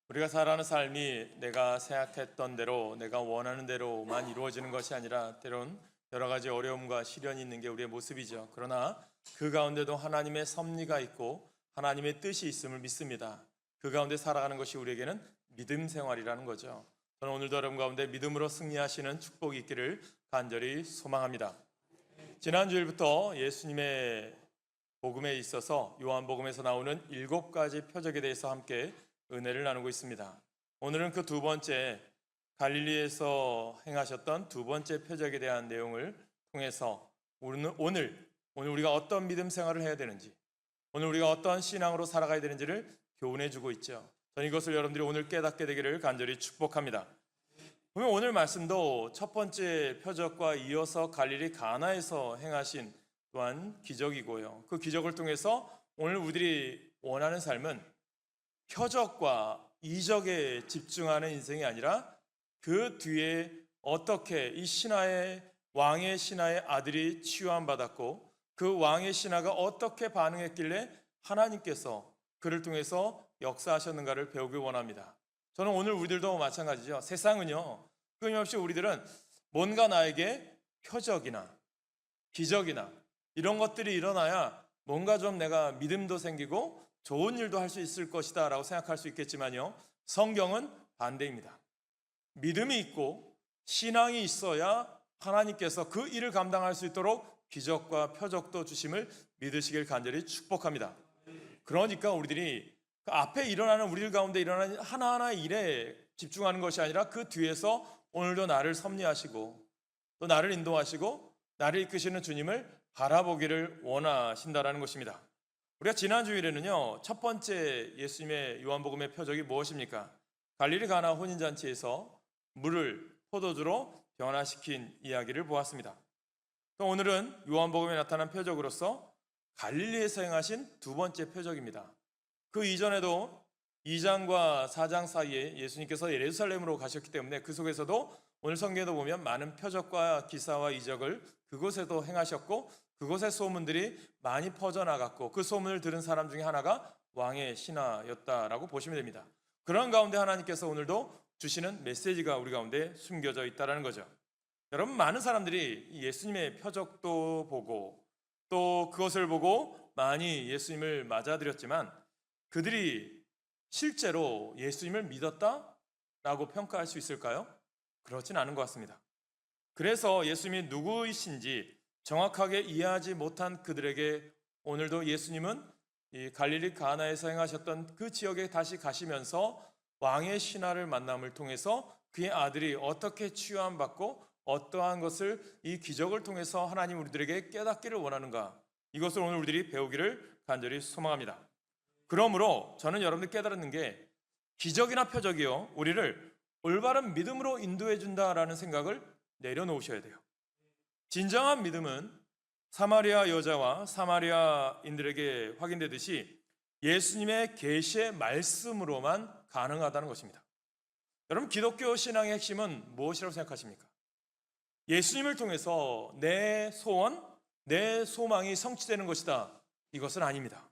우리가 살아가는 삶이 내가 생각했던 대로, 내가 원하는 대로만 이루어지는 것이 아니라 때론 여러 가지 어려움과 시련이 있는 게 우리의 모습이죠. 그러나 그 가운데도 하나님의 섭리가 있고 하나님의 뜻이 있음을 믿습니다. 그 가운데 살아가는 것이 우리에게는 믿음 생활이라는 거죠. 저는 오늘도 여러분 가운데 믿음으로 승리하시는 축복이 있기를 간절히 소망합니다. 지난 주일부터 예수님의 복음에 있어서 요한복음에서 나오는 7가지 표적에 대해서 함께 은혜를 나누고 있습니다. 오늘은 그 두 번째, 갈릴리에서 행하셨던 두 번째 표적에 대한 내용을 통해서 오늘 우리가 어떤 믿음 생활을 해야 되는지, 오늘 우리가 어떤 신앙으로 살아가야 되는지를 교훈해 주고 있죠. 저는 이것을 여러분들이 오늘 깨닫게 되기를 간절히 축복합니다. 보면 오늘 말씀도 첫 번째 표적과 이어서 갈릴리 가나에서 행하신 또한 기적이고요. 그 기적을 통해서 오늘 우리들이 원하는 삶은 표적과 이적에 집중하는 인생이 아니라 그 뒤에 어떻게 이 신하의 왕의 신하의 아들이 치유함받았고 그 왕의 신하가 어떻게 반응했길래 하나님께서 그를 통해서 역사하셨는가를 배우길 원합니다. 저는 오늘 우리들도 마찬가지죠. 세상은요, 끊임없이 우리들은 뭔가 나에게 표적이나 기적이나 이런 것들이 일어나야 뭔가 좀 내가 믿음도 생기고 좋은 일도 할 수 있을 것이다 라고 생각할 수 있겠지만요, 성경은 반대입니다. 믿음이 있고 신앙이 있어야 하나님께서 그 일을 감당할 수 있도록 기적과 표적도 주심을 믿으시길 간절히 축복합니다. 그러니까 우리들이 그 앞에 일어나는 우리들 가운데 일어나는 하나하나의 일에 집중하는 것이 아니라 그 뒤에서 오늘도 나를 섭리하시고 또 나를 인도하시고 나를 이끄시는 주님을 바라보기를 원하신다라는 것입니다. 우리가 지난 주일에는요, 첫 번째 예수님의 요한복음의 표적이 무엇입니까? 갈릴리 가나 혼인잔치에서 물을 포도주로 변화시킨 이야기를 보았습니다. 또 오늘은 요한복음에 나타난 표적으로서 갈릴리에서 행하신 두 번째 표적입니다. 그 이전에도 2장과 4장 사이에 예수님께서 예루살렘으로 가셨기 때문에 그 속에서도 오늘 성경에도 보면 많은 표적과 기사와 이적을 그곳에도 행하셨고 그곳의 소문들이 많이 퍼져나갔고 그 소문을 들은 사람 중에 하나가 왕의 신하였다라고 보시면 됩니다. 그런 가운데 하나님께서 오늘도 주시는 메시지가 우리 가운데 숨겨져 있다는 거죠. 여러분, 많은 사람들이 예수님의 표적도 보고 또 그것을 보고 많이 예수님을 맞아들였지만 그들이 실제로 예수님을 믿었다라고 평가할 수 있을까요? 그렇진 않은 것 같습니다. 그래서 예수님이 누구이신지 정확하게 이해하지 못한 그들에게 오늘도 예수님은 이 갈릴리 가나에서 행하셨던 그 지역에 다시 가시면서 왕의 신하를 만남을 통해서 그의 아들이 어떻게 치유함받고 어떠한 것을 이 기적을 통해서 하나님 우리들에게 깨닫기를 원하는가, 이것을 오늘 우리들이 배우기를 간절히 소망합니다. 그러므로 저는 여러분들 깨달았는 게 기적이나 표적이요, 우리를 올바른 믿음으로 인도해 준다라는 생각을 내려놓으셔야 돼요. 진정한 믿음은 사마리아 여자와 사마리아인들에게 확인되듯이 예수님의 계시의 말씀으로만 가능하다는 것입니다. 여러분, 기독교 신앙의 핵심은 무엇이라고 생각하십니까? 예수님을 통해서 내 소원, 내 소망이 성취되는 것이다, 이것은 아닙니다.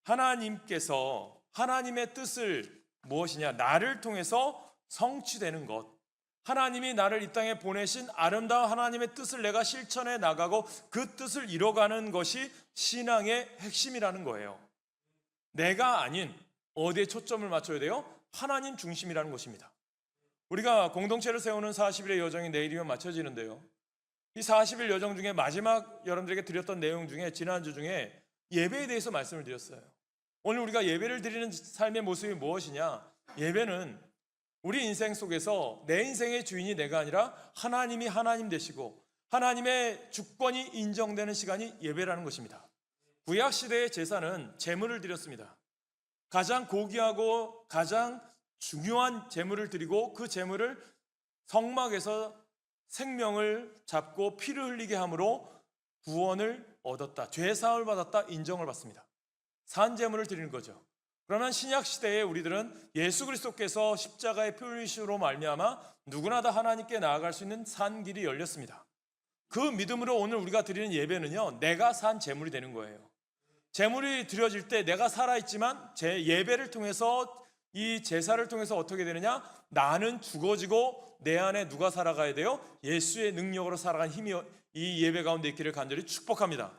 하나님께서 하나님의 뜻을 무엇이냐, 나를 통해서 성취되는 것, 하나님이 나를 이 땅에 보내신 아름다운 하나님의 뜻을 내가 실천해 나가고 그 뜻을 이뤄가는 것이 신앙의 핵심이라는 거예요. 내가 아닌 어디에 초점을 맞춰야 돼요? 하나님 중심이라는 것입니다. 우리가 공동체를 세우는 40일의 여정이 내일이면 마쳐지는데요, 이 40일 여정 중에 마지막 여러분들에게 드렸던 내용 중에 지난주 중에 예배에 대해서 말씀을 드렸어요. 오늘 우리가 예배를 드리는 삶의 모습이 무엇이냐? 예배는 우리 인생 속에서 내 인생의 주인이 내가 아니라 하나님이 하나님 되시고 하나님의 주권이 인정되는 시간이 예배라는 것입니다. 구약 시대의 제사는 제물을 드렸습니다. 가장 고귀하고 가장 중요한 제물을 드리고 그 제물을 성막에서 생명을 잡고 피를 흘리게 함으로 구원을 얻었다, 죄 사함을 받았다, 인정을 받습니다. 산 제물을 드리는 거죠. 그러면 신약 시대에 우리들은 예수 그리스도께서 십자가의 피 흘리심으로 말미암아 누구나 다 하나님께 나아갈 수 있는 산 길이 열렸습니다. 그 믿음으로 오늘 우리가 드리는 예배는요, 내가 산 제물이 되는 거예요. 제물이 드려질 때 내가 살아있지만 제 예배를 통해서 이 제사를 통해서 어떻게 되느냐? 나는 죽어지고 내 안에 누가 살아가야 돼요? 예수의 능력으로 살아간 힘이 이 예배 가운데 있기를 간절히 축복합니다.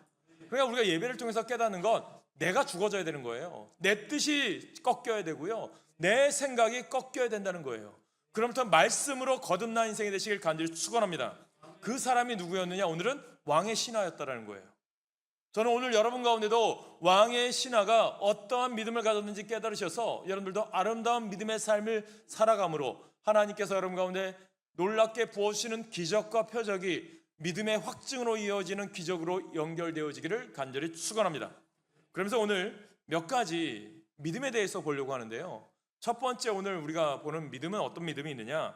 그러니까 우리가 예배를 통해서 깨닫는 건 내가 죽어져야 되는 거예요. 내 뜻이 꺾여야 되고요. 내 생각이 꺾여야 된다는 거예요. 그럼부터 말씀으로 거듭난 인생이 되시길 간절히 축원합니다. 그 사람이 누구였느냐? 오늘은 왕의 신하였다라는 거예요. 저는 오늘 여러분 가운데도 왕의 신하가 어떠한 믿음을 가졌는지 깨달으셔서 여러분들도 아름다운 믿음의 삶을 살아감으로 하나님께서 여러분 가운데 놀랍게 부어주시는 기적과 표적이 믿음의 확증으로 이어지는 기적으로 연결되어지기를 간절히 축원합니다. 그러면서 오늘 몇 가지 믿음에 대해서 보려고 하는데요. 첫 번째, 오늘 우리가 보는 믿음은 어떤 믿음이 있느냐?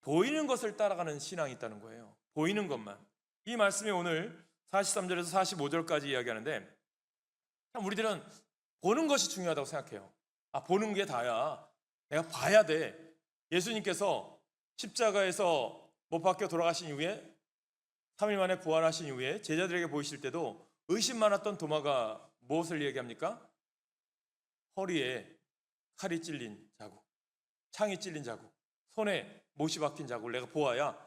보이는 것을 따라가는 신앙이 있다는 거예요. 보이는 것만. 이 말씀이 오늘 43절에서 45절까지 이야기하는데, 우리들은 보는 것이 중요하다고 생각해요. 보는 게 다야. 내가 봐야 돼. 예수님께서 십자가에서 못 박혀 돌아가신 이후에 3일 만에 부활하신 이후에 제자들에게 보이실 때도 의심 많았던 도마가 무엇을 얘기합니까? 허리에 칼이 찔린 자국, 창이 찔린 자국, 손에 못이 박힌 자국을 내가 보아야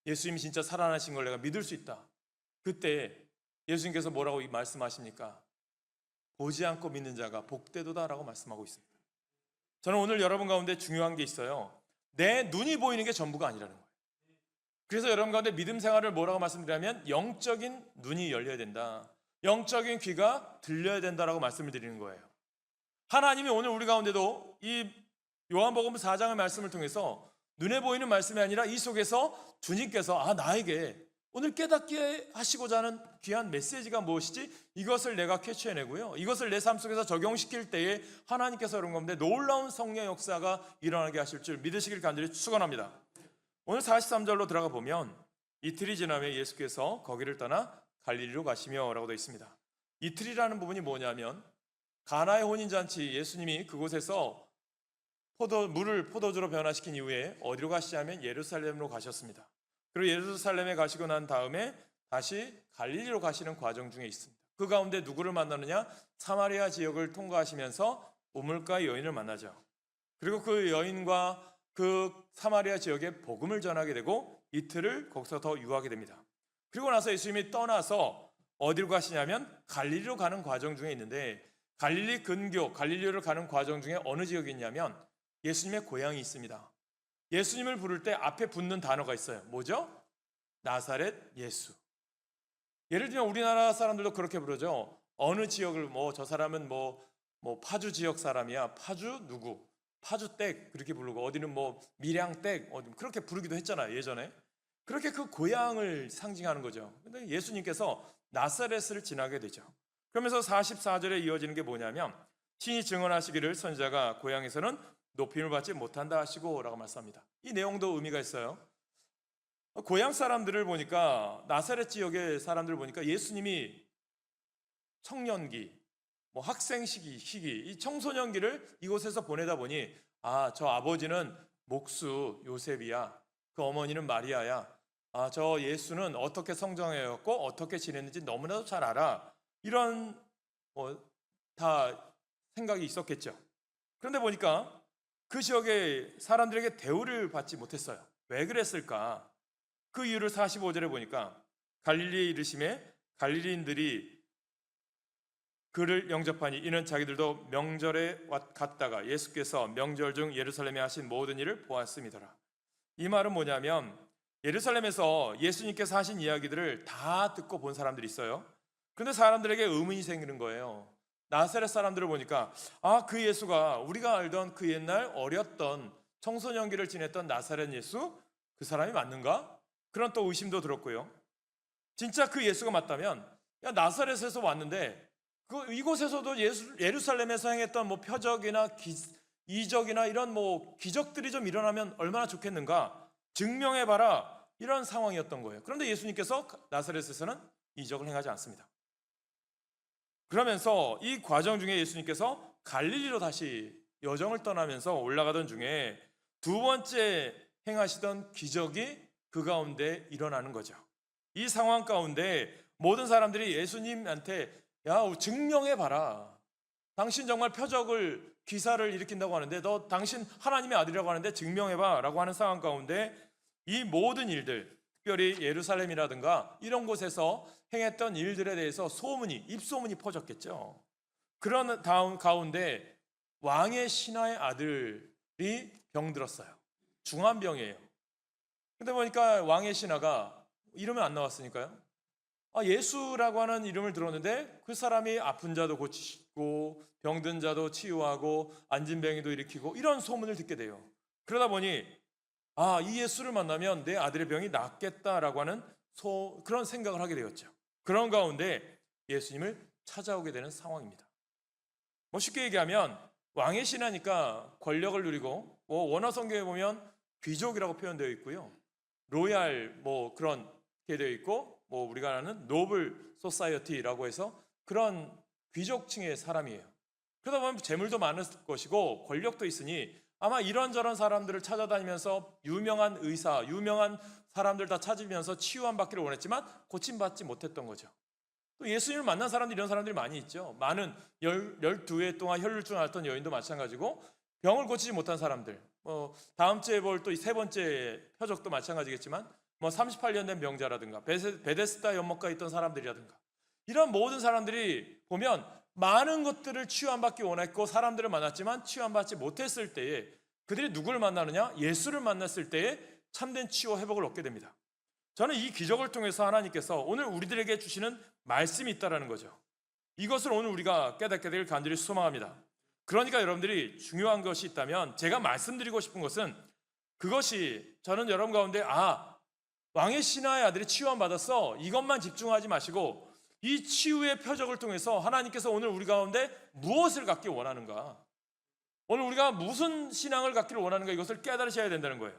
예수님이 진짜 살아나신 걸 내가 믿을 수 있다. 그때 예수님께서 뭐라고 말씀하십니까? 보지 않고 믿는 자가 복되도다라고 말씀하고 있습니다. 저는 오늘 여러분 가운데 중요한 게 있어요. 내 눈이 보이는 게 전부가 아니라는 거예요. 그래서 여러분 가운데 믿음 생활을 뭐라고 말씀드리냐면 영적인 눈이 열려야 된다. 영적인 귀가 들려야 된다라고 말씀을 드리는 거예요. 하나님이 오늘 우리 가운데도 이 요한복음 4장의 말씀을 통해서 눈에 보이는 말씀이 아니라 이 속에서 주님께서 나에게 오늘 깨닫게 하시고자 하는 귀한 메시지가 무엇이지? 이것을 내가 캐치해내고요. 이것을 내 삶 속에서 적용시킬 때에 하나님께서 여러분 가운데 놀라운 성령 역사가 일어나게 하실 줄 믿으시길 간절히 축원합니다. 오늘 43절로 들어가 보면 이틀이 지나면 예수께서 거기를 떠나 갈릴리로 가시며 라고 되어 있습니다. 이틀이라는 부분이 뭐냐면 가나의 혼인잔치, 예수님이 그곳에서 물을 포도주로 변화시킨 이후에 어디로 가시냐면 예루살렘으로 가셨습니다. 그리고 예루살렘에 가시고 난 다음에 다시 갈릴리로 가시는 과정 중에 있습니다. 그 가운데 누구를 만나느냐? 사마리아 지역을 통과하시면서 우물가 여인을 만나죠. 그리고 그 여인과 그 사마리아 지역에 복음을 전하게 되고 이틀을 거기서 더 유하게 됩니다. 그리고 나서 예수님이 떠나서 어디로 가시냐면 갈릴리로 가는 과정 중에 있는데, 갈릴리 근교, 갈릴리를 가는 과정 중에 어느 지역이 있냐면 예수님의 고향이 있습니다. 예수님을 부를 때 앞에 붙는 단어가 있어요. 뭐죠? 나사렛 예수. 예를 들면 우리나라 사람들도 그렇게 부르죠. 어느 지역을 저 사람은 파주 지역 사람이야. 파주 누구? 파주 댁 그렇게 부르고, 어디는 밀양 댁 그렇게 부르기도 했잖아요, 예전에. 그렇게 그 고향을 상징하는 거죠. 근데 예수님께서 나사렛을 지나게 되죠. 그러면서 44절에 이어지는 게 뭐냐면 친히 증언하시기를 선지자가 고향에서는 높임을 받지 못한다 하시고 라고 말씀합니다. 이 내용도 의미가 있어요. 고향 사람들을 보니까, 나사렛 지역의 사람들을 보니까 예수님이 청년기, 학생 시기, 이 청소년기를 이곳에서 보내다 보니 저 아버지는 목수 요셉이야. 그 어머니는 마리아야. 저 예수는 어떻게 성장해왔고 어떻게 지냈는지 너무나도 잘 알아. 이런 다 생각이 있었겠죠. 그런데 보니까 그 지역의 사람들에게 대우를 받지 못했어요. 왜 그랬을까? 그 이유를 45절에 보니까 갈릴리에 이르심에 갈릴리인들이 그를 영접하니 이는 자기들도 명절에 갔다가 예수께서 명절 중 예루살렘에 하신 모든 일을 보았음이더라. 이 말은 뭐냐면 예루살렘에서 예수님께서 하신 이야기들을 다 듣고 본 사람들이 있어요. 그런데 사람들에게 의문이 생기는 거예요. 나사렛 사람들을 보니까 그 예수가 우리가 알던 그 옛날 어렸던 청소년기를 지냈던 나사렛 예수? 그 사람이 맞는가? 그런 또 의심도 들었고요. 진짜 그 예수가 맞다면 나사렛에서 왔는데 이곳에서도 예루살렘에서 행했던 표적이나 이적이나 이런 기적들이 좀 일어나면 얼마나 좋겠는가? 증명해봐라. 이런 상황이었던 거예요. 그런데 예수님께서 나사렛에서는 이적을 행하지 않습니다. 그러면서 이 과정 중에 예수님께서 갈릴리로 다시 여정을 떠나면서 올라가던 중에 두 번째 행하시던 기적이 그 가운데 일어나는 거죠. 이 상황 가운데 모든 사람들이 예수님한테 증명해봐라. 당신 정말 표적을 기사를 일으킨다고 하는데 너 당신 하나님의 아들이라고 하는데 증명해봐 라고 하는 상황 가운데 이 모든 일들, 특별히 예루살렘이라든가 이런 곳에서 행했던 일들에 대해서 입소문이 퍼졌겠죠. 그런 다음 가운데 왕의 신하의 아들이 병들었어요. 중환병이에요. 근데 보니까 왕의 신하가 이름은 안 나왔으니까요. 예수라고 하는 이름을 들었는데 그 사람이 아픈 자도 고치시고 병든 자도 치유하고 안진병이도 일으키고 이런 소문을 듣게 돼요. 그러다 보니 이 예수를 만나면 내 아들의 병이 낫겠다라고 하는 그런 생각을 하게 되었죠. 그런 가운데 예수님을 찾아오게 되는 상황입니다. 쉽게 얘기하면 왕의 신하니까 권력을 누리고 원어 성경에 보면 귀족이라고 표현되어 있고요. 로얄 그런 게 되어 있고 우리가 아는 노블 소사이어티라고 해서 그런 귀족층의 사람이에요. 그러다 보면 재물도 많을 것이고 권력도 있으니 아마 이런저런 사람들을 찾아다니면서 유명한 의사, 유명한 사람들 다 찾으면서 치유함 받기를 원했지만 고침받지 못했던 거죠. 또 예수님을 만난 사람들이 이런 사람들이 많이 있죠. 많은 12회 동안 혈루증을 앓던 여인도 마찬가지고 병을 고치지 못한 사람들, 다음 주에 볼 또 이 세 번째 표적도 마찬가지겠지만 38년 된 병자라든가 베데스다 연못가에 있던 사람들이라든가 이런 모든 사람들이 보면 많은 것들을 치유함받기 원했고 사람들을 만났지만 치유함받지 못했을 때에 그들이 누구를 만나느냐? 예수를 만났을 때에 참된 치유와 회복을 얻게 됩니다. 저는 이 기적을 통해서 하나님께서 오늘 우리들에게 주시는 말씀이 있다는 거죠. 이것을 오늘 우리가 깨닫게 되길 간절히 소망합니다. 그러니까 여러분들이 중요한 것이 있다면 제가 말씀드리고 싶은 것은 그것이 저는 여러분 가운데 왕의 신하의 아들이 치유함 받았어 이것만 집중하지 마시고 이 치유의 표적을 통해서 하나님께서 오늘 우리 가운데 무엇을 갖기 원하는가, 오늘 우리가 무슨 신앙을 갖기를 원하는가 이것을 깨달으셔야 된다는 거예요.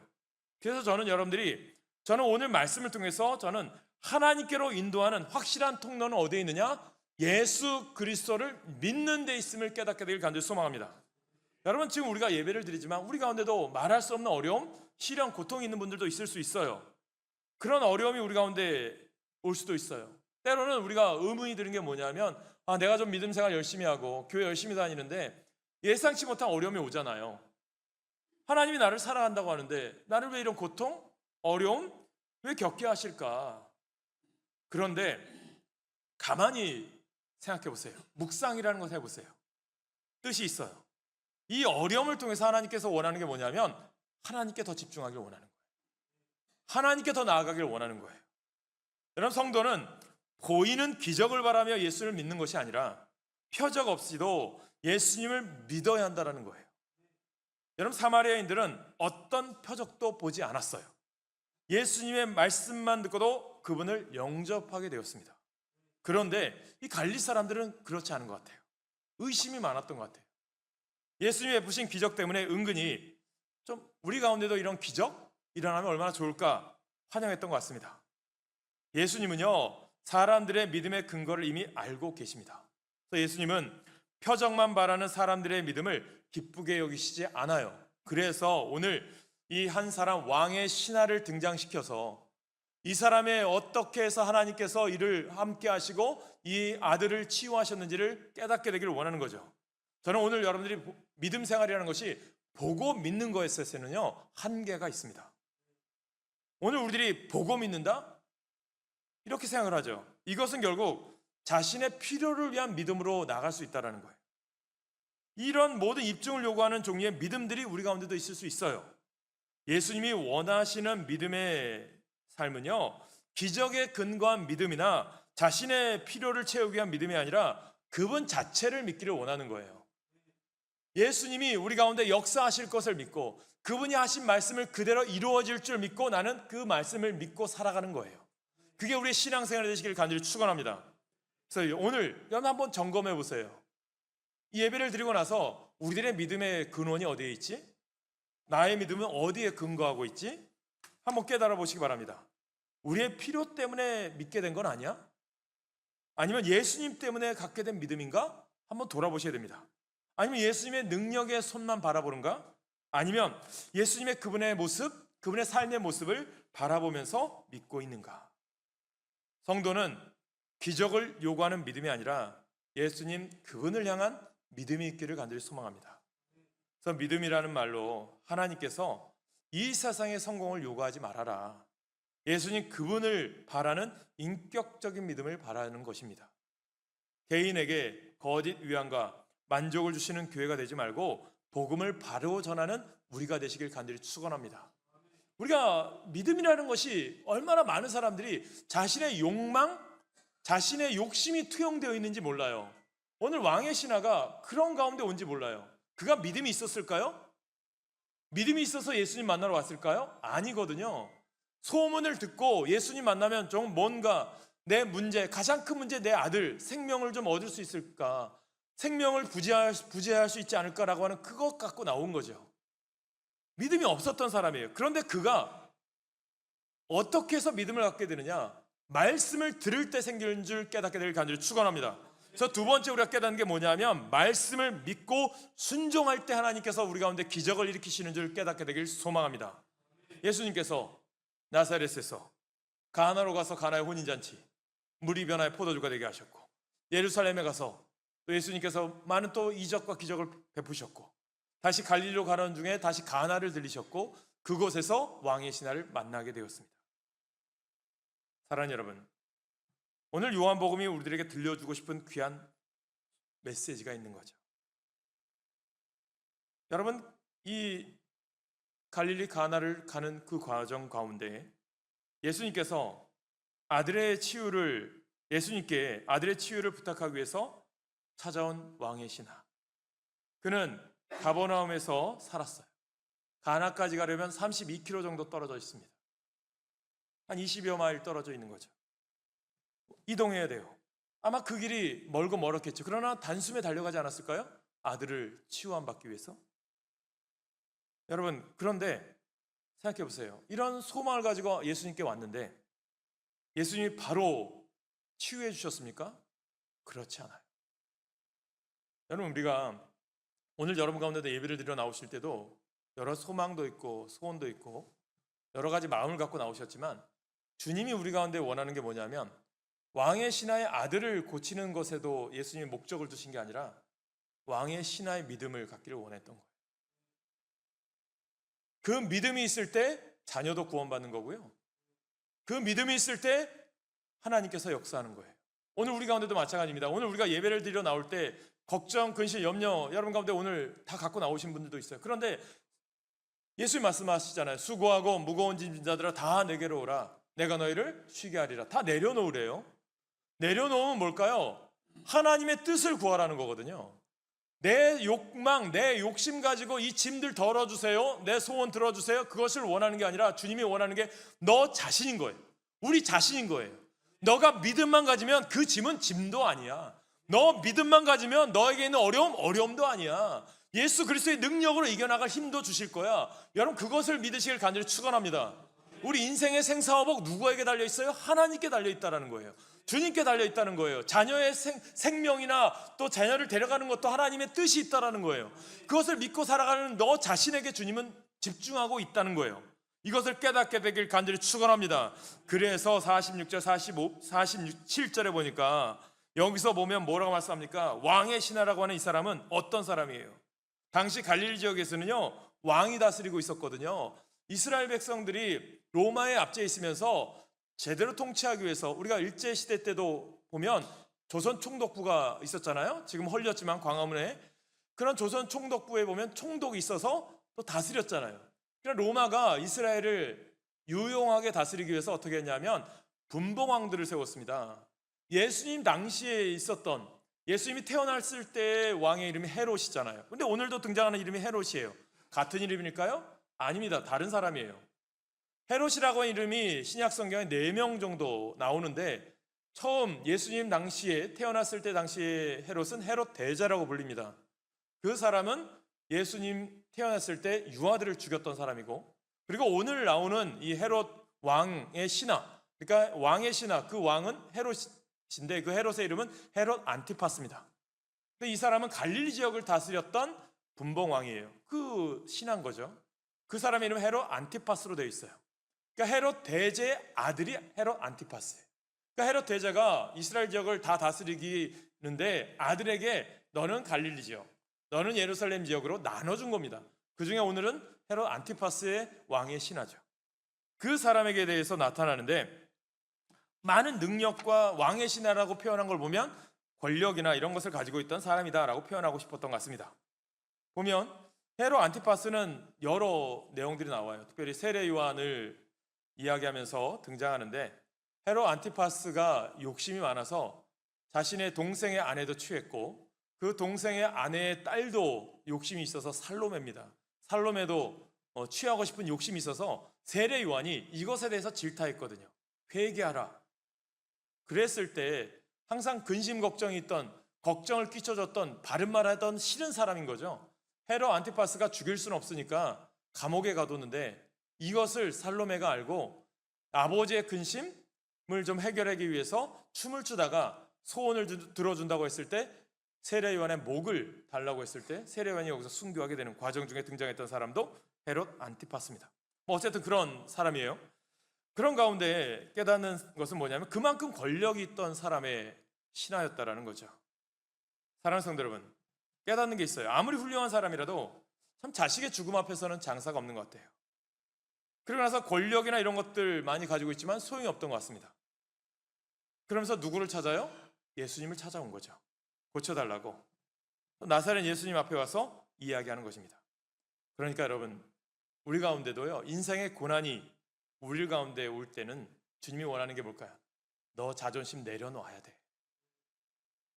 그래서 저는 오늘 말씀을 통해서 저는 하나님께로 인도하는 확실한 통로는 어디에 있느냐? 예수 그리스도를 믿는 데 있음을 깨닫게 되길 간절히 소망합니다. 여러분 지금 우리가 예배를 드리지만 우리 가운데도 말할 수 없는 어려움, 시련, 고통이 있는 분들도 있을 수 있어요. 그런 어려움이 우리 가운데 올 수도 있어요. 때로는 우리가 의문이 드는 게 뭐냐면 내가 좀 믿음 생활 열심히 하고 교회 열심히 다니는데 예상치 못한 어려움이 오잖아요. 하나님이 나를 사랑한다고 하는데 나를 왜 이런 고통, 어려움 왜 겪게 하실까? 그런데 가만히 생각해 보세요. 묵상이라는 것 해보세요. 뜻이 있어요. 이 어려움을 통해서 하나님께서 원하는 게 뭐냐면 하나님께 더 집중하길 원하는 거예요. 하나님께 더 나아가길 원하는 거예요. 여러분 성도는 보이는 기적을 바라며 예수를 믿는 것이 아니라 표적 없이도 예수님을 믿어야 한다는 거예요. 여러분 사마리아인들은 어떤 표적도 보지 않았어요. 예수님의 말씀만 듣고도 그분을 영접하게 되었습니다. 그런데 이 갈릴리 사람들은 그렇지 않은 것 같아요. 의심이 많았던 것 같아요. 예수님이 베푸신 기적 때문에 은근히 좀 우리 가운데도 이런 기적 일어나면 얼마나 좋을까 환영했던 것 같습니다. 예수님은요 사람들의 믿음의 근거를 이미 알고 계십니다. 그래서 예수님은 표적만 바라는 사람들의 믿음을 기쁘게 여기시지 않아요. 그래서 오늘 이 한 사람 왕의 신하를 등장시켜서 이 사람의 어떻게 해서 하나님께서 이를 함께 하시고 이 아들을 치유하셨는지를 깨닫게 되기를 원하는 거죠. 저는 오늘 여러분들이 믿음 생활이라는 것이 보고 믿는 것에 있어서는요 한계가 있습니다. 오늘 우리들이 보고 믿는다? 이렇게 생각을 하죠. 이것은 결국 자신의 필요를 위한 믿음으로 나갈 수 있다는 거예요. 이런 모든 입증을 요구하는 종류의 믿음들이 우리 가운데도 있을 수 있어요. 예수님이 원하시는 믿음의 삶은요 기적에 근거한 믿음이나 자신의 필요를 채우기 위한 믿음이 아니라 그분 자체를 믿기를 원하는 거예요. 예수님이 우리 가운데 역사하실 것을 믿고 그분이 하신 말씀을 그대로 이루어질 줄 믿고 나는 그 말씀을 믿고 살아가는 거예요. 그게 우리의 신앙생활이 되시길 간절히 축원합니다. 그래서 오늘 여러분 한번 점검해 보세요. 이 예배를 드리고 나서 우리들의 믿음의 근원이 어디에 있지? 나의 믿음은 어디에 근거하고 있지? 한번 깨달아 보시기 바랍니다. 우리의 필요 때문에 믿게 된 건 아니야? 아니면 예수님 때문에 갖게 된 믿음인가? 한번 돌아보셔야 됩니다. 아니면 예수님의 능력의 손만 바라보는가? 아니면 예수님의 그분의 모습, 그분의 삶의 모습을 바라보면서 믿고 있는가? 성도는 기적을 요구하는 믿음이 아니라 예수님 그분을 향한 믿음이 있기를 간절히 소망합니다. 그래서 믿음이라는 말로 하나님께서 이 세상의 성공을 요구하지 말아라. 예수님 그분을 바라는 인격적인 믿음을 바라는 것입니다. 개인에게 거짓 위안과 만족을 주시는 교회가 되지 말고 복음을 바로 전하는 우리가 되시길 간절히 축원합니다. 우리가 믿음이라는 것이 얼마나 많은 사람들이 자신의 욕망, 자신의 욕심이 투영되어 있는지 몰라요. 오늘 왕의 신하가 그런 가운데 온지 몰라요. 그가 믿음이 있었을까요? 믿음이 있어서 예수님 만나러 왔을까요? 아니거든요. 소문을 듣고 예수님 만나면 좀 뭔가 내 문제, 가장 큰 문제, 내 아들 생명을 좀 얻을 수 있을까, 생명을 부재할 수 있지 않을까라고 하는 그것 갖고 나온 거죠. 믿음이 없었던 사람이에요. 그런데 그가 어떻게 해서 믿음을 갖게 되느냐? 말씀을 들을 때 생기는 줄 깨닫게 되길 간절히 축원합니다. 그래서 두 번째 우리가 깨닫는 게 뭐냐면 말씀을 믿고 순종할 때 하나님께서 우리 가운데 기적을 일으키시는 줄 깨닫게 되길 소망합니다. 예수님께서 나사렛에서 가나로 가서 가나의 혼인잔치, 물이 변화의 포도주가 되게 하셨고, 예루살렘에 가서 또 예수님께서 많은 또 이적과 기적을 베푸셨고, 다시 갈릴리로 가는 중에 다시 가나를 들리셨고, 그곳에서 왕의 신하를 만나게 되었습니다. 사랑하는 여러분, 오늘 요한복음이 우리들에게 들려주고 싶은 귀한 메시지가 있는 거죠. 여러분, 이 갈릴리 가나를 가는 그 과정 가운데 예수님께서 예수님께 아들의 치유를 부탁하기 위해서 찾아온 왕의 신하. 그는 가버나움에서 살았어요. 가나까지 가려면 32km 정도 떨어져 있습니다. 한 20여 마일 떨어져 있는 거죠. 이동해야 돼요. 아마 그 길이 멀고 멀었겠죠. 그러나 단숨에 달려가지 않았을까요? 아들을 치유받기 위해서. 여러분, 그런데 생각해 보세요. 이런 소망을 가지고 예수님께 왔는데 예수님이 바로 치유해 주셨습니까? 그렇지 않아요. 여러분, 우리가 오늘 여러분 가운데도 예배를 드려 나오실 때도 여러 소망도 있고 소원도 있고 여러 가지 마음을 갖고 나오셨지만 주님이 우리 가운데 원하는 게 뭐냐면 왕의 신하의 아들을 고치는 것에도 예수님이 목적을 두신 게 아니라 왕의 신하의 믿음을 갖기를 원했던 거예요. 그 믿음이 있을 때 자녀도 구원받는 거고요. 그 믿음이 있을 때 하나님께서 역사하는 거예요. 오늘 우리 가운데도 마찬가지입니다. 오늘 우리가 예배를 드려 나올 때 걱정, 근심, 염려 여러분 가운데 오늘 다 갖고 나오신 분들도 있어요. 그런데 예수님 말씀하시잖아요. 수고하고 무거운 짐진 자들아 다 내게로 오라. 내가 너희를 쉬게 하리라. 다 내려놓으래요. 내려놓으면 뭘까요? 하나님의 뜻을 구하라는 거거든요. 내 욕망, 내 욕심 가지고 이 짐들 덜어주세요. 내 소원 들어주세요. 그것을 원하는 게 아니라 주님이 원하는 게 너 자신인 거예요. 우리 자신인 거예요. 너가 믿음만 가지면 그 짐은 짐도 아니야. 너 믿음만 가지면 너에게 있는 어려움도 아니야. 예수 그리스도의 능력으로 이겨나갈 힘도 주실 거야. 여러분 그것을 믿으시길 간절히 축원합니다. 우리 인생의 생사화복 누구에게 달려있어요? 하나님께 달려있다는 거예요. 주님께 달려있다는 거예요. 자녀의 생명이나 또 자녀를 데려가는 것도 하나님의 뜻이 있다는 거예요. 그것을 믿고 살아가는 너 자신에게 주님은 집중하고 있다는 거예요. 이것을 깨닫게 되길 간절히 축원합니다. 그래서 46절, 47절에 보니까 여기서 보면 뭐라고 말씀합니까? 왕의 신하라고 하는 이 사람은 어떤 사람이에요? 당시 갈릴리 지역에서는요 왕이 다스리고 있었거든요. 이스라엘 백성들이 로마에 압제해 있으면서 제대로 통치하기 위해서 우리가 일제시대 때도 보면 조선 총독부가 있었잖아요. 지금 헐렸지만 광화문에 그런 조선 총독부에 보면 총독이 있어서 또 다스렸잖아요. 그러니까 로마가 이스라엘을 유용하게 다스리기 위해서 어떻게 했냐면 분봉왕들을 세웠습니다. 예수님 당시에 있었던 예수님이 태어났을 때 왕의 이름이 헤롯이잖아요. 근데 오늘도 등장하는 이름이 헤롯이에요. 같은 이름일까요? 아닙니다. 다른 사람이에요. 헤롯이라고 하는 이름이 신약 성경에 4명 정도 나오는데 처음 예수님 당시에 태어났을 때 당시에 헤롯은 헤롯 대제라고 불립니다. 그 사람은 예수님 태어났을 때 유아들을 죽였던 사람이고 그리고 오늘 나오는 이 헤롯 왕의 신하 그러니까 왕의 신하 그 왕은 헤롯인데 그 헤롯의 이름은 헤롯 안티파스입니다. 근데 이 사람은 갈릴리 지역을 다스렸던 분봉왕이에요. 그 신하인 거죠. 그 사람의 이름은 헤롯 안티파스로 되어 있어요. 그러니까 헤롯 대제의 아들이 헤롯 안티파스예요. 그러니까 헤롯 대제가 이스라엘 지역을 다 다스리기는데 아들에게 너는 갈릴리 지역, 너는 예루살렘 지역으로 나눠준 겁니다. 그 중에 오늘은 헤롯 안티파스의 왕의 신하죠. 그 사람에게 대해서 나타나는데 많은 능력과 왕의 신하라고 표현한 걸 보면 권력이나 이런 것을 가지고 있던 사람이다라고 표현하고 싶었던 것 같습니다. 보면 헤롯 안티파스는 여러 내용들이 나와요. 특별히 세례 요한을 이야기하면서 등장하는데 헤롯 안티파스가 욕심이 많아서 자신의 동생의 아내도 취했고 그 동생의 아내의 딸도 욕심이 있어서 살로메입니다. 살로메도 취하고 싶은 욕심이 있어서 세례 요한이 이것에 대해서 질타했거든요. 회개하라. 그랬을 때 항상 근심 걱정이 있던, 걱정을 끼쳐줬던, 바른 말 하던 싫은 사람인 거죠. 헤롯 안티파스가 죽일 수는 없으니까 감옥에 가뒀는데 이것을 살로메가 알고 아버지의 근심을 좀 해결하기 위해서 춤을 추다가 소원을 들어준다고 했을 때 세례 요한의 목을 달라고 했을 때 세례 요한이 여기서 순교하게 되는 과정 중에 등장했던 사람도 헤롯 안티파스입니다. 어쨌든 그런 사람이에요. 그런 가운데 깨닫는 것은 뭐냐면 그만큼 권력이 있던 사람의 신하였다라는 거죠. 사랑하는 성도 여러분, 깨닫는 게 있어요. 아무리 훌륭한 사람이라도 참 자식의 죽음 앞에서는 장사가 없는 것 같아요. 그러고 나서 권력이나 이런 것들 많이 가지고 있지만 소용이 없던 것 같습니다. 그러면서 누구를 찾아요? 예수님을 찾아온 거죠. 고쳐달라고. 나사렛 예수님 앞에 와서 이야기하는 것입니다. 그러니까 여러분, 우리 가운데도요, 인생의 고난이 우리 가운데 올 때는 주님이 원하는 게 뭘까요? 너 자존심 내려놓아야 돼.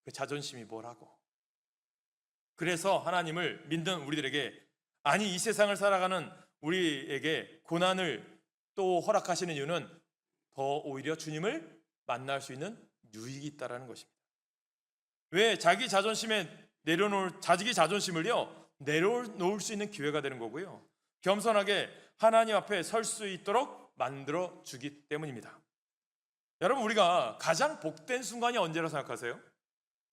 그 자존심이 뭐라고? 그래서 하나님을 믿는 우리들에게, 아니 이 세상을 살아가는 우리에게 고난을 또 허락하시는 이유는 더 오히려 주님을 만날 수 있는 유익이 있다는 것입니다. 왜? 자기 자존심을요 내려놓을 수 있는 기회가 되는 거고요, 겸손하게 하나님 앞에 설 수 있도록 만들어 주기 때문입니다. 여러분, 우리가 가장 복된 순간이 언제라고 생각하세요?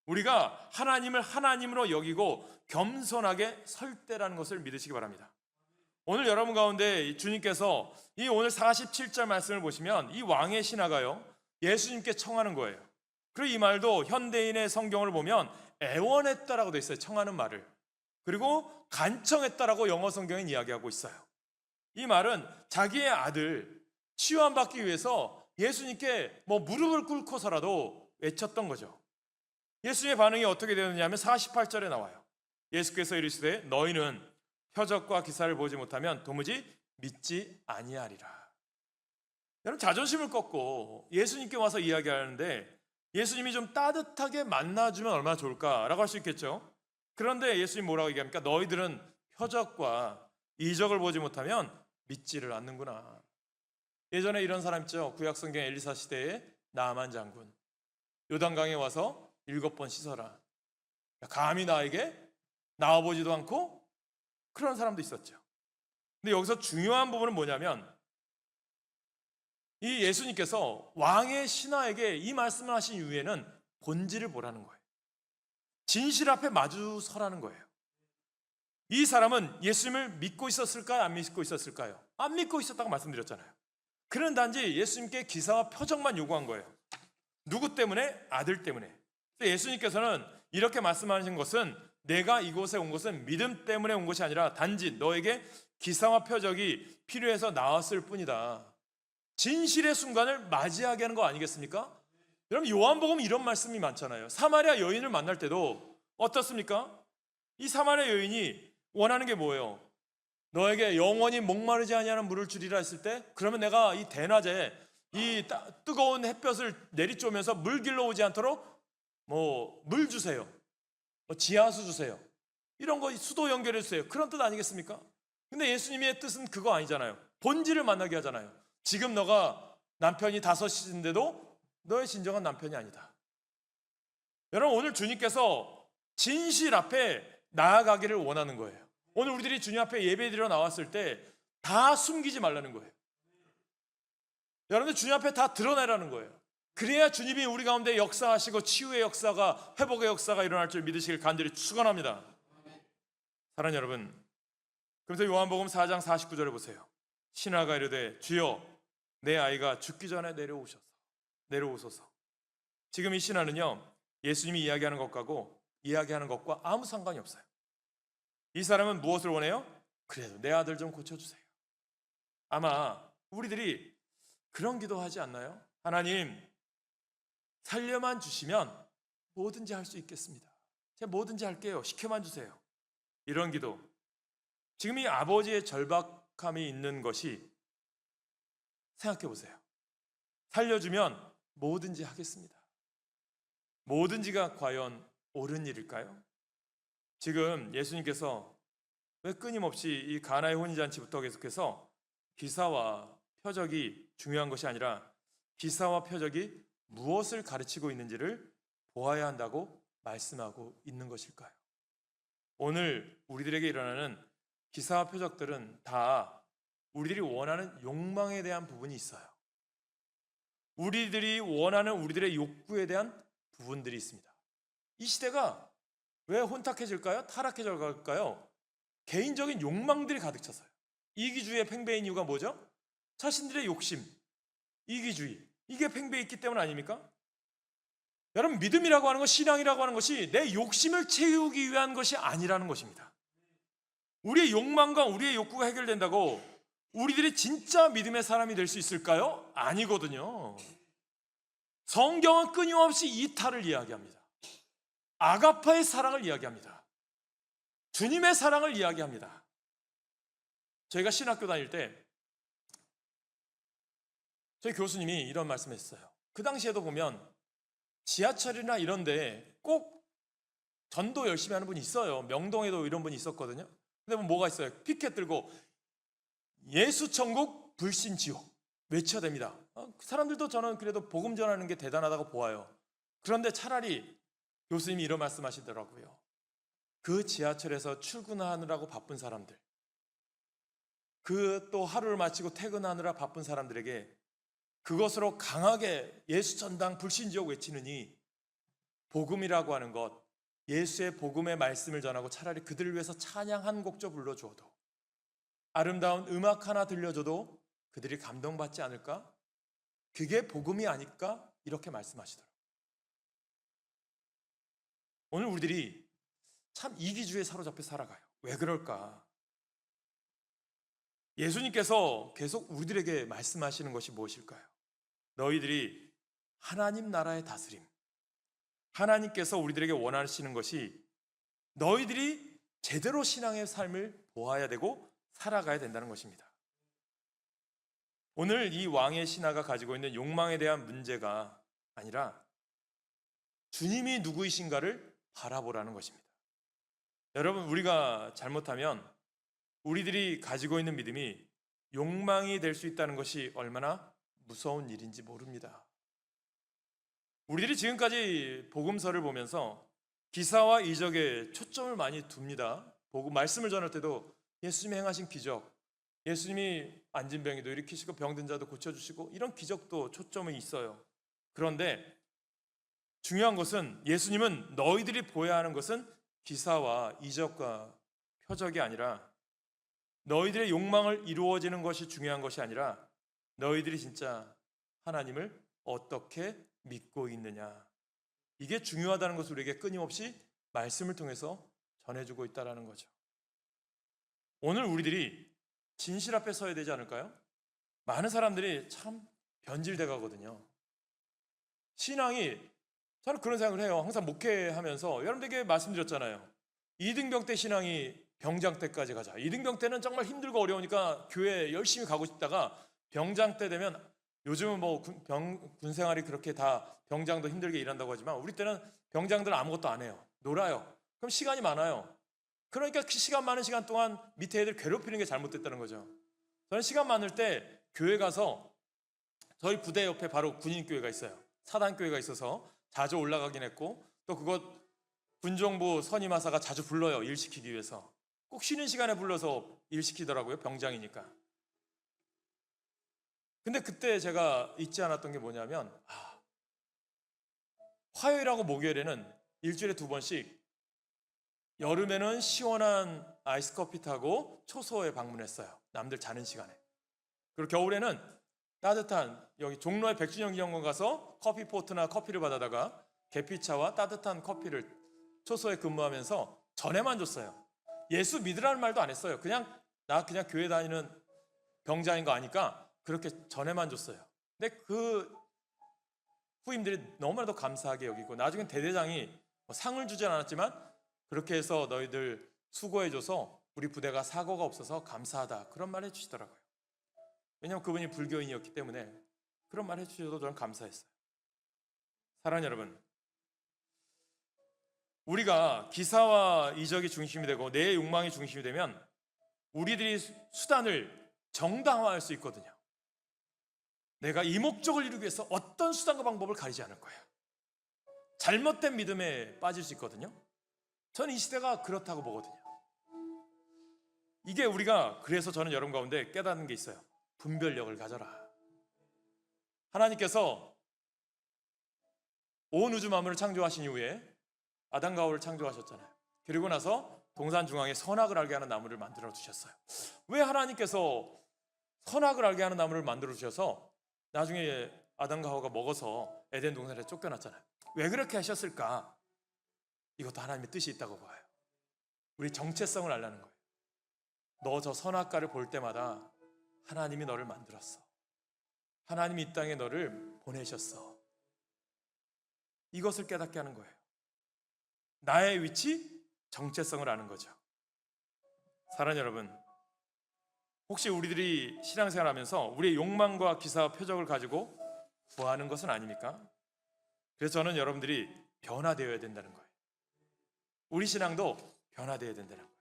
우리가 하나님을 하나님으로 여기고 겸손하게 설 때라는 것을 믿으시기 바랍니다. 오늘 여러분 가운데 주님께서 이 오늘 47절 말씀을 보시면 이 왕의 신하가요 예수님께 청하는 거예요. 그리고 이 말도 현대인의 성경을 보면 애원했다라고 되어 있어요. 청하는 말을. 그리고 간청했다라고 영어 성경은 이야기하고 있어요. 이 말은 자기의 아들 치유받기 위해서 예수님께 무릎을 꿇고서라도 외쳤던 거죠. 예수님의 반응이 어떻게 되느냐 하면 48절에 나와요. 예수께서 이르시되 너희는 표적과 기사를 보지 못하면 도무지 믿지 아니하리라. 여러분, 자존심을 꺾고 예수님께 와서 이야기하는데 예수님이 좀 따뜻하게 만나주면 얼마나 좋을까라고 할 수 있겠죠. 그런데 예수님 뭐라고 얘기합니까? 너희들은 표적과 이적을 보지 못하면 믿지를 않는구나. 예전에 이런 사람 있죠. 구약성경 엘리사 시대에 나아만 장군, 요단강에 와서 7번 씻어라. 감히 나에게 나와보지도 않고, 그런 사람도 있었죠. 근데 여기서 중요한 부분은 뭐냐면 이 예수님께서 왕의 신하에게 이 말씀을 하신 이후에는 본질을 보라는 거예요. 진실 앞에 마주 서라는 거예요. 이 사람은 예수님을 믿고 있었을까요? 안 믿고 있었을까요? 안 믿고 있었다고 말씀드렸잖아요. 그는 단지 예수님께 기사와 표적만 요구한 거예요. 누구 때문에? 아들 때문에. 예수님께서는 이렇게 말씀하신 것은 내가 이곳에 온 것은 믿음 때문에 온 것이 아니라 단지 너에게 기사와 표적이 필요해서 나왔을 뿐이다. 진실의 순간을 맞이하게 하는 거 아니겠습니까? 여러분, 요한복음 이런 말씀이 많잖아요. 사마리아 여인을 만날 때도 어떻습니까? 이 사마리아 여인이 원하는 게 뭐예요? 너에게 영원히 목마르지 아니하는 물을 주리라 했을 때, 그러면 내가 이 대낮에 이 뜨거운 햇볕을 내리쬐면서 물 길러오지 않도록 물 주세요, 지하수 주세요, 이런 거 수도 연결해 주세요, 그런 뜻 아니겠습니까? 근데 예수님의 뜻은 그거 아니잖아요. 본질을 만나게 하잖아요. 지금 너가 남편이 5인데도 너의 진정한 남편이 아니다. 여러분, 오늘 주님께서 진실 앞에 나아가기를 원하는 거예요. 오늘 우리들이 주님 앞에 예배드리러 나왔을 때 다 숨기지 말라는 거예요. 여러분들 주님 앞에 다 드러내라는 거예요. 그래야 주님이 우리 가운데 역사하시고 치유의 역사가, 회복의 역사가 일어날 줄 믿으시길 간절히 축원합니다. 사랑하는 여러분, 그래서 요한복음 4장 49절에 보세요. 신하가 이르되 주여 내 아이가 죽기 전에 내려오소서. 지금 이 신하는요 예수님이 이야기하는 것과고 이야기하는 것과 아무 상관이 없어요. 이 사람은 무엇을 원해요? 그래도 내 아들 좀 고쳐주세요. 아마 우리들이 그런 기도하지 않나요? 하나님, 살려만 주시면 뭐든지 할 수 있겠습니다. 제가 뭐든지 할게요. 시켜만 주세요. 이런 기도. 지금 이 아버지의 절박함이 있는 것이, 생각해 보세요. 살려주면 뭐든지 하겠습니다. 뭐든지가 과연 옳은 일일까요? 지금 예수님께서 왜 끊임없이 이 가나의 혼인잔치부터 계속해서 기사와 표적이 중요한 것이 아니라 기사와 표적이 무엇을 가르치고 있는지를 보아야 한다고 말씀하고 있는 것일까요? 오늘 우리들에게 일어나는 기사와 표적들은 다 우리들이 원하는 욕망에 대한 부분이 있어요. 우리들이 원하는 우리들의 욕구에 대한 부분들이 있습니다. 이 시대가 왜 혼탁해질까요? 타락해질까요? 개인적인 욕망들이 가득 찼어요. 이기주의의 팽배인 이유가 뭐죠? 자신들의 욕심, 이기주의, 이게 팽배해 있기 때문 아닙니까? 여러분, 믿음이라고 하는 것, 신앙이라고 하는 것이 내 욕심을 채우기 위한 것이 아니라는 것입니다. 우리의 욕망과 우리의 욕구가 해결된다고 우리들이 진짜 믿음의 사람이 될 수 있을까요? 아니거든요. 성경은 끊임없이 이탈을 이야기합니다. 아가파의 사랑을 이야기합니다. 주님의 사랑을 이야기합니다. 저희가 신학교 다닐 때 저희 교수님이 이런 말씀했어요. 그 당시에도 보면 지하철이나 이런 데 꼭 전도 열심히 하는 분이 있어요. 명동에도 이런 분이 있었거든요. 근데 뭐가 있어요? 피켓 들고 예수 천국 불신 지옥 외쳐댑니다. 사람들도 저는 그래도 복음 전하는 게 대단하다고 보아요. 그런데 차라리 교수님이 이런 말씀하시더라고요. 그 지하철에서 출근하느라고 바쁜 사람들, 그 또 하루를 마치고 퇴근하느라 바쁜 사람들에게 그것으로 강하게 예수 전당 불신지옥 외치느니 복음이라고 하는 것, 예수의 복음의 말씀을 전하고 차라리 그들을 위해서 찬양 한 곡조 불러주어도, 아름다운 음악 하나 들려줘도 그들이 감동받지 않을까? 그게 복음이 아닐까? 이렇게 말씀하시더라고요. 오늘 우리들이 참 이기주의에 사로잡혀 살아가요. 왜 그럴까? 예수님께서 계속 우리들에게 말씀하시는 것이 무엇일까요? 너희들이 하나님 나라의 다스림, 하나님께서 우리들에게 원하시는 것이 너희들이 제대로 신앙의 삶을 보아야 되고 살아가야 된다는 것입니다. 오늘 이 왕의 신하가 가지고 있는 욕망에 대한 문제가 아니라 주님이 누구이신가를 바라보라는 것입니다. 여러분, 우리가 잘못하면 우리들이 가지고 있는 믿음이 욕망이 될 수 있다는 것이 얼마나 무서운 일인지 모릅니다. 우리들이 지금까지 복음서를 보면서 기사와 이적에 초점을 많이 둡니다. 복음 말씀을 전할 때도 예수님이 행하신 기적, 예수님이 앉은 병이도 일으키시고 병든 자도 고쳐주시고 이런 기적도 초점이 있어요. 그런데 중요한 것은 예수님은 너희들이 보여야 하는 것은 기사와 이적과 표적이 아니라 너희들의 욕망을 이루어지는 것이 중요한 것이 아니라 너희들이 진짜 하나님을 어떻게 믿고 있느냐, 이게 중요하다는 것을 우리에게 끊임없이 말씀을 통해서 전해주고 있다는 거죠. 오늘 우리들이 진실 앞에 서야 되지 않을까요? 많은 사람들이 참 변질돼 가거든요. 신앙이, 저는 그런 생각을 해요. 항상 목회하면서 여러분들에게 말씀드렸잖아요. 이등병 때 신앙이 병장 때까지 가자. 이등병 때는 정말 힘들고 어려우니까 교회 열심히 가고 싶다가 병장 때 되면, 요즘은 뭐 군 생활이 그렇게 다 병장도 힘들게 일한다고 하지만 우리 때는 병장들은 아무것도 안 해요. 놀아요. 그럼 시간이 많아요. 그러니까 그 시간 많은 시간 동안 밑에 애들 괴롭히는 게 잘못됐다는 거죠. 저는 시간 많을 때 교회 가서, 저희 부대 옆에 바로 군인교회가 있어요. 사단교회가 있어서 자주 올라가긴 했고, 또 그것 군정부 선임하사가 자주 불러요. 일 시키기 위해서. 꼭 쉬는 시간에 불러서 일 시키더라고요. 병장이니까. 근데 그때 제가 잊지 않았던 게 뭐냐면, 화요일하고 목요일에는 일주일에 2번씩 여름에는 시원한 아이스 커피 타고 초소에 방문했어요. 남들 자는 시간에. 그리고 겨울에는 따뜻한, 여기 종로의 백준영 기념관 가서 커피 포트나 커피를 받아다가 계피차와 따뜻한 커피를 초소에 근무하면서 전에만 줬어요. 예수 믿으라는 말도 안 했어요. 나 그냥 교회 다니는 병자인 거 아니까 그렇게 전에만 줬어요. 근데 그 후임들이 너무나도 감사하게 여기고 나중엔 대대장이 상을 주진 않았지만 그렇게 해서 너희들 수고해줘서 우리 부대가 사고가 없어서 감사하다 그런 말 해주시더라고요. 왜냐하면 그분이 불교인이었기 때문에 그런 말 해주셔도 저는 감사했어요. 사랑하는 여러분, 우리가 기사와 이적이 중심이 되고 내 욕망이 중심이 되면 우리들이 수단을 정당화할 수 있거든요. 내가 이 목적을 이루기 위해서 어떤 수단과 방법을 가리지 않을 거예요. 잘못된 믿음에 빠질 수 있거든요. 저는 이 시대가 그렇다고 보거든요. 이게 우리가 그래서 저는 여러분 가운데 깨닫는 게 있어요. 분별력을 가져라. 하나님께서 온 우주 만물을 창조하신 이후에 아담과 하와를 창조하셨잖아요. 그리고 나서 동산 중앙에 선악을 알게 하는 나무를 만들어 주셨어요. 왜 하나님께서 선악을 알게 하는 나무를 만들어 주셔서 나중에 아담과 하와가 먹어서 에덴 동산에 쫓겨났잖아요. 왜 그렇게 하셨을까? 이것도 하나님의 뜻이 있다고 봐요. 우리 정체성을 알라는 거예요. 너 저 선악과를 볼 때마다 하나님이 너를 만들었어. 하나님이 이 땅에 너를 보내셨어. 이것을 깨닫게 하는 거예요. 나의 위치, 정체성을 아는 거죠. 사랑하는 여러분, 혹시 우리들이 신앙생활하면서 우리의 욕망과 기사와 표적을 가지고 구하는 것은 아닙니까? 그래서 저는 여러분들이 변화되어야 된다는 거예요. 우리 신앙도 변화되어야 된다는 거예요.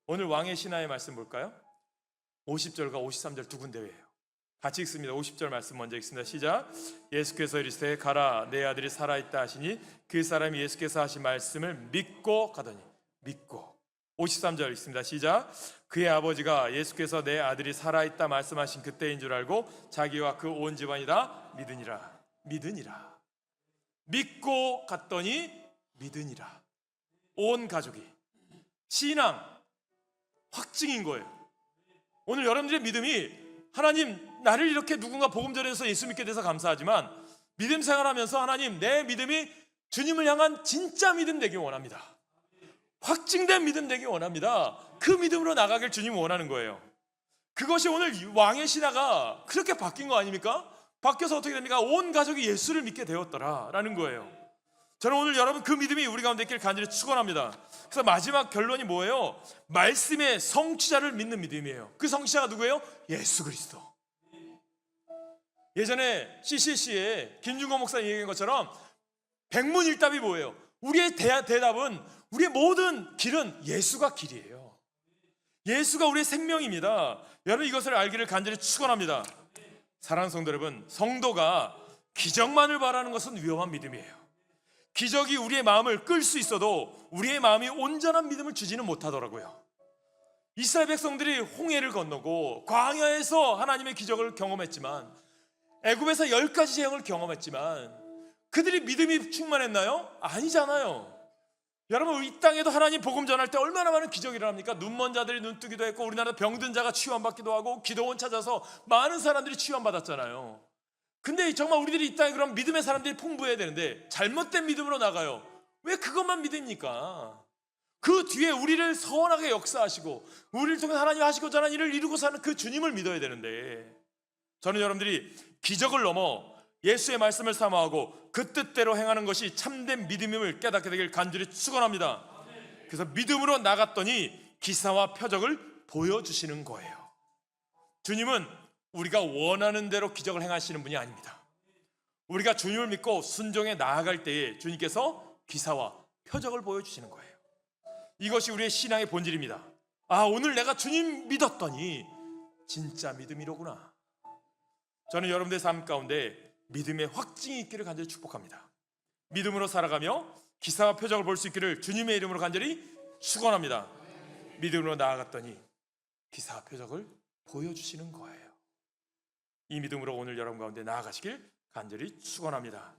오늘 왕의 신하의 말씀 볼까요? 50절과 53절 두 군데예요. 같이 읽습니다. 50절 말씀 먼저 읽습니다. 시작. 예수께서 이르시되 가라 내 아들이 살아있다 하시니 그 사람이 예수께서 하신 말씀을 믿고 가더니. 믿고. 53절 읽습니다. 시작. 그의 아버지가 예수께서 내 아들이 살아있다 말씀하신 그때인 줄 알고 자기와 그 온 집안이 다 믿으니라. 믿으니라. 믿고 갔더니 믿으니라. 온 가족이. 신앙 확증인 거예요. 오늘 여러분들의 믿음이 하나님 나를 이렇게 누군가 복음 전해서 예수 믿게 돼서 감사하지만 믿음 생활하면서 하나님 내 믿음이 주님을 향한 진짜 믿음 되길 원합니다. 확증된 믿음 되길 원합니다. 그 믿음으로 나가길 주님이 원하는 거예요. 그것이 오늘 왕의 신하가 그렇게 바뀐 거 아닙니까? 바뀌어서 어떻게 됩니까? 온 가족이 예수를 믿게 되었더라라는 거예요. 저는 오늘 여러분 그 믿음이 우리 가운데 있길 간절히 축원합니다. 그래서 마지막 결론이 뭐예요? 말씀의 성취자를 믿는 믿음이에요. 그 성취자가 누구예요? 예수 그리스도. 예전에 CCC에 김중건 목사님 얘기한 것처럼 백문일답이 뭐예요? 우리의 대답은 우리의 모든 길은 예수가 길이에요. 예수가 우리의 생명입니다. 여러분 이것을 알기를 간절히 축원합니다. 사랑하는 성도 여러분, 성도가 기적만을 바라는 것은 위험한 믿음이에요. 기적이 우리의 마음을 끌 수 있어도 우리의 마음이 온전한 믿음을 주지는 못하더라고요. 이스라엘 백성들이 홍해를 건너고 광야에서 하나님의 기적을 경험했지만 애굽에서 10가지 재앙을 경험했지만 그들이 믿음이 충만했나요? 아니잖아요. 여러분 이 땅에도 하나님 복음 전할 때 얼마나 많은 기적이 일어납니까? 눈먼 자들이 눈뜨기도 했고 우리나라 병든 자가 치유받기도 하고 기도원 찾아서 많은 사람들이 치유받았잖아요. 근데 정말 우리들이 이 땅에 그럼 믿음의 사람들이 풍부해야 되는데 잘못된 믿음으로 나가요. 왜 그것만 믿습니까? 그 뒤에 우리를 선하게 역사하시고 우리를 통해 하나님 하시고자 하는 일을 이루고 사는 그 주님을 믿어야 되는데 저는 여러분들이 기적을 넘어 예수의 말씀을 사모하고 그 뜻대로 행하는 것이 참된 믿음임을 깨닫게 되길 간절히 축원합니다. 그래서 믿음으로 나갔더니 기사와 표적을 보여주시는 거예요. 주님은 우리가 원하는 대로 기적을 행하시는 분이 아닙니다. 우리가 주님을 믿고 순종해 나아갈 때에 주님께서 기사와 표적을 보여주시는 거예요. 이것이 우리의 신앙의 본질입니다. 아, 오늘 내가 주님 믿었더니 진짜 믿음이로구나. 저는 여러분들의 삶 가운데 믿음의 확증이 있기를 간절히 축복합니다. 믿음으로 살아가며 기사와 표적을 볼 수 있기를 주님의 이름으로 간절히 축원합니다. 믿음으로 나아갔더니 기사와 표적을 보여주시는 거예요. 이 믿음으로 오늘 여러분 가운데 나아가시길 간절히 축원합니다.